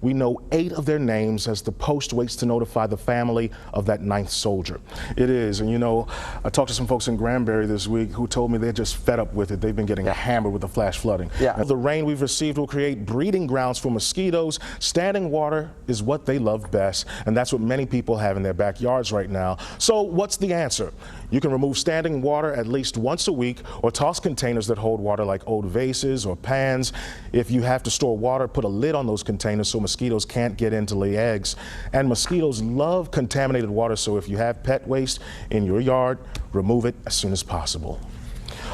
We know 8 of their names as the post waits to notify the family of that 9th soldier. It is, and you know, I talked to some folks in Granbury this week who told me they're just fed up with it. They've been getting hammered with the flash flooding. The rain we've received will create breeding grounds for mosquitoes. Standing water is what they love best, and that's what many people have in their backyards right now. So what's the answer? You can remove standing water at least once a week, or toss containers that hold water like old vases or pans. If you have to store water, put a lid on those containers so mosquitoes can't get in to lay eggs. And mosquitoes love contaminated water, so if you have pet waste in your yard, remove it as soon as possible.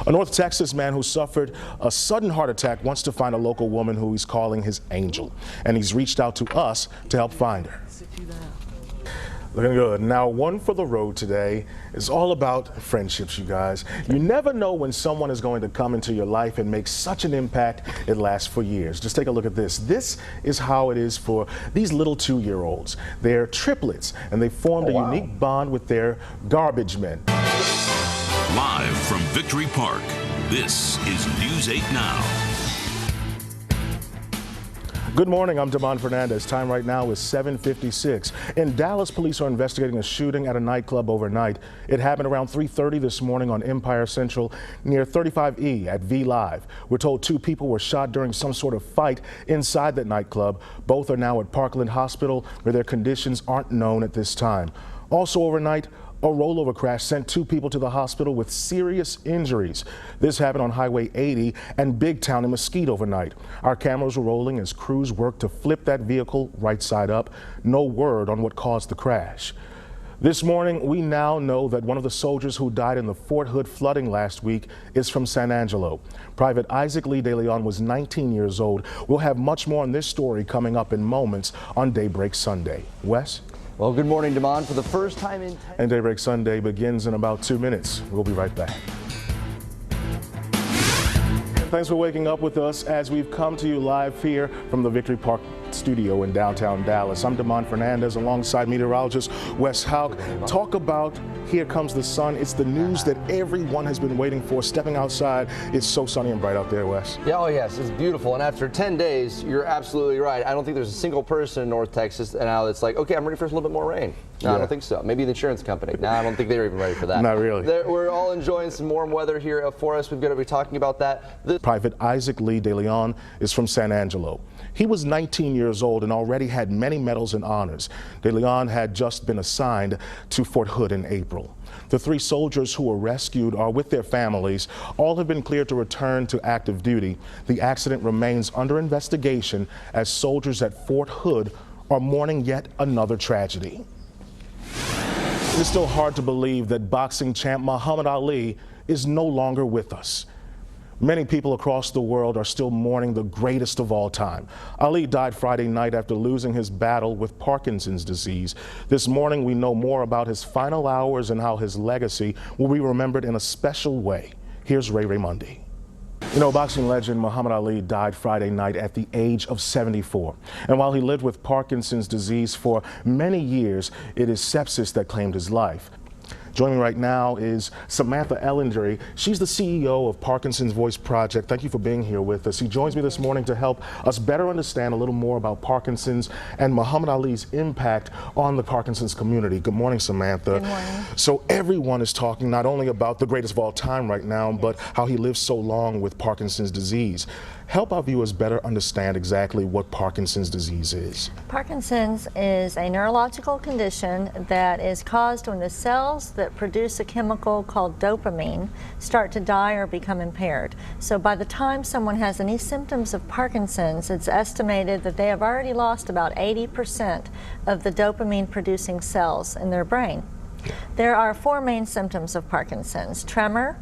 A North Texas man who suffered a sudden heart attack wants to find a local woman who he's calling his angel, and he's reached out to us to help find her. Looking good. Now, one for the road today is all about friendships, you guys. You never know when someone is going to come into your life and make such an impact it lasts for years. Just take a look at this. This is how it is for these little 2-year-olds. They're triplets, and they formed a unique bond with their garbage men. Live from Victory Park, this is News 8 Now. Good morning, I'm Fernandez. Time right now is 7:56. In Dallas, police are investigating a shooting at a nightclub overnight. It happened around 3:30 this morning on Empire Central near 35E at V Live. We're told 2 people were shot during some sort of fight inside that nightclub. Both are now at Parkland Hospital, where their conditions aren't known at this time. Also overnight, a rollover crash sent 2 people to the hospital with serious injuries. This happened on Highway 80 and Big Town in Mesquite overnight. Our cameras were rolling as crews worked to flip that vehicle right side up. No word on what caused the crash. This morning, we now know that one of the soldiers who died in the Fort Hood flooding last week is from San Angelo. Private Isaac Lee De Leon was 19 years old. We'll have much more on this story coming up in moments on Daybreak Sunday. Wes? Well, good morning, Damon. For the first time in And Daybreak Sunday begins in about 2 minutes. We'll be right back. Thanks for waking up with us as we've come to you live here from the Victory Park studio in downtown Dallas. I'm Fernandez alongside meteorologist Wes Hauk. Talk about Here Comes the Sun. It's the news that everyone has been waiting for. Stepping outside, it's so sunny and bright out there, Wes. Yeah, oh yes, it's beautiful. And after 10 days, you're absolutely right. I don't think there's a single person in North Texas now that's like, okay, I'm ready for a little bit more rain. No, I don't think so. Maybe the insurance company. No, I don't think they're even ready for that. Not really. We're all enjoying some warm weather here for us. We're going to be talking about that. Private Isaac Lee De Leon is from San Angelo. He was 19 years old and already had many medals and honors. De Leon had just been assigned to Fort Hood in April. The 3 soldiers who were rescued are with their families. All have been cleared to return to active duty. The accident remains under investigation as soldiers at Fort Hood are mourning yet another tragedy. It is still hard to believe that boxing champ Muhammad Ali is no longer with us. Many people across the world are still mourning the greatest of all time. Ali died Friday night after losing his battle with Parkinson's disease. This morning, we know more about his final hours and how his legacy will be remembered in a special way. Here's Ray Raymundi. You know, boxing legend Muhammad Ali died Friday night at the age of 74. And while he lived with Parkinson's disease for many years, it is sepsis that claimed his life. Joining me right now is Samantha Ellendry. She's the CEO of Parkinson's Voice Project. Thank you for being here with us. She joins me this morning to help us better understand a little more about Parkinson's and Muhammad Ali's impact on the Parkinson's community. Good morning, Samantha. Good morning. So everyone is talking not only about the greatest of all time right now, but how he lived so long with Parkinson's disease. Help our viewers better understand exactly what Parkinson's disease is. Parkinson's is a neurological condition that is caused when the cells that produce a chemical called dopamine start to die or become impaired. So by the time someone has any symptoms of Parkinson's, it's estimated that they have already lost about 80% of the dopamine producing cells in their brain. There are 4 main symptoms of Parkinson's: tremor,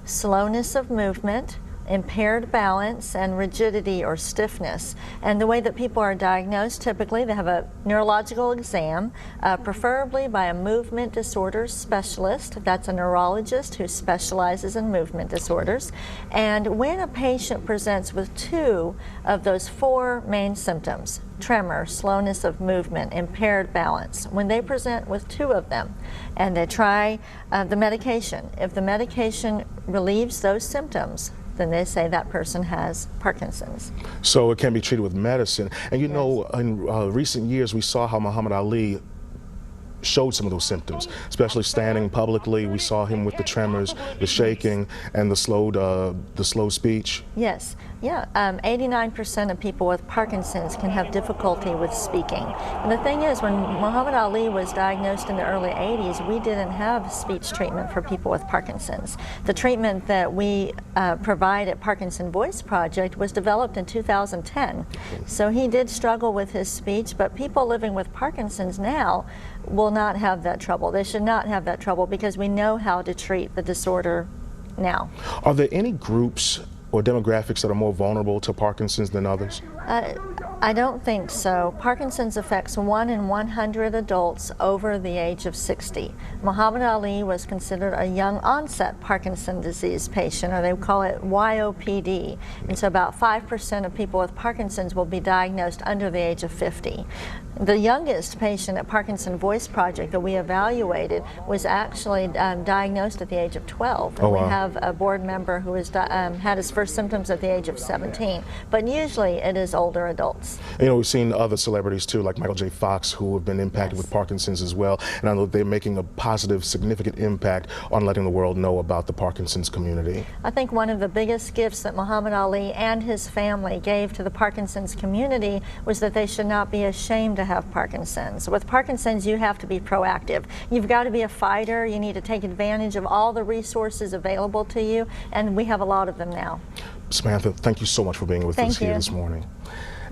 slowness of movement, impaired balance, and rigidity or stiffness. And the way that people are diagnosed, typically they have a neurological exam, preferably by a movement disorders specialist. That's a neurologist who specializes in movement disorders. And when a patient presents with 2 of those 4 main symptoms, tremor, slowness of movement, impaired balance, when they present with 2 of them and they try the medication, if the medication relieves those symptoms, then they say that person has Parkinson's. So it can be treated with medicine. And you know, in recent years, we saw how Muhammad Ali showed some of those symptoms, especially standing publicly. We saw him with the tremors, the shaking, and the slow speech. Yes, yeah. 89% of people with Parkinson's can have difficulty with speaking. And the thing is, when Muhammad Ali was diagnosed in the early 80s, we didn't have speech treatment for people with Parkinson's. The treatment that we provide at Parkinson Voice Project was developed in 2010. So he did struggle with his speech, but people living with Parkinson's now will not have that trouble. They should not have that trouble because we know how to treat the disorder now. Are there any groups or demographics that are more vulnerable to Parkinson's than others? I don't think so. Parkinson's affects 1 in 100 adults over the age of 60. Muhammad Ali was considered a young onset Parkinson's disease patient, or they call it YOPD. And so about 5% of people with Parkinson's will be diagnosed under the age of 50. The youngest patient at Parkinson Voice Project that we evaluated was actually diagnosed at the age of 12. And oh, wow. We have a board member who has had his first symptoms at the age of 17. But usually it is older adults. You know, we've seen other celebrities too, like Michael J. Fox, who have been impacted with Parkinson's as well. And I know they're making a positive, significant impact on letting the world know about the Parkinson's community. I think one of the biggest gifts that Muhammad Ali and his family gave to the Parkinson's community was that they should not be ashamed to have Parkinson's. With Parkinson's, you have to be proactive. You've got to be a fighter. You need to take advantage of all the resources available to you, and we have a lot of them now. Samantha, thank you so much for being with us here this morning.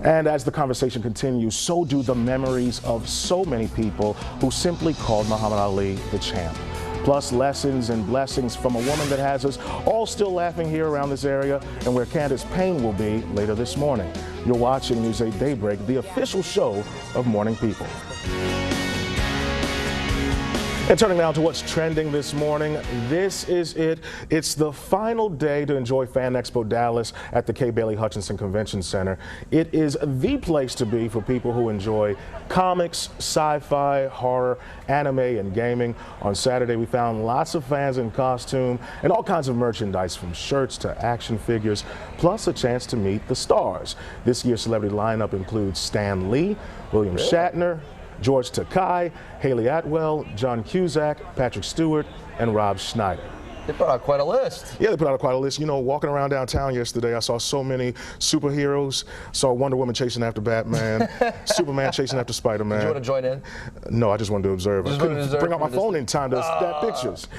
And as the conversation continues, so do the memories of so many people who simply called Muhammad Ali the champ. Plus lessons and blessings from a woman that has us all still laughing here around this area, and where Candace Payne will be later this morning. You're watching News 8 Daybreak, the official show of Morning People. And turning now to what's trending this morning, this is it. It's the final day to enjoy Fan Expo Dallas at the K. Bailey Hutchinson Convention Center. It is the place to be for people who enjoy comics, sci-fi, horror, anime, and gaming. On Saturday, we found lots of fans in costume and all kinds of merchandise, from shirts to action figures, plus a chance to meet the stars. This year's celebrity lineup includes Stan Lee, William Shatner, George Takei, Haley Atwell, John Cusack, Patrick Stewart, and Rob Schneider. They put out quite a list. Yeah, they put out quite a list. You know, walking around downtown yesterday, I saw so many superheroes. Saw Wonder Woman chasing after Batman, Superman chasing after Spider-Man. Did you want to join in? No, I just wanted to observe. I couldn't bring out my phone in time to snap pictures.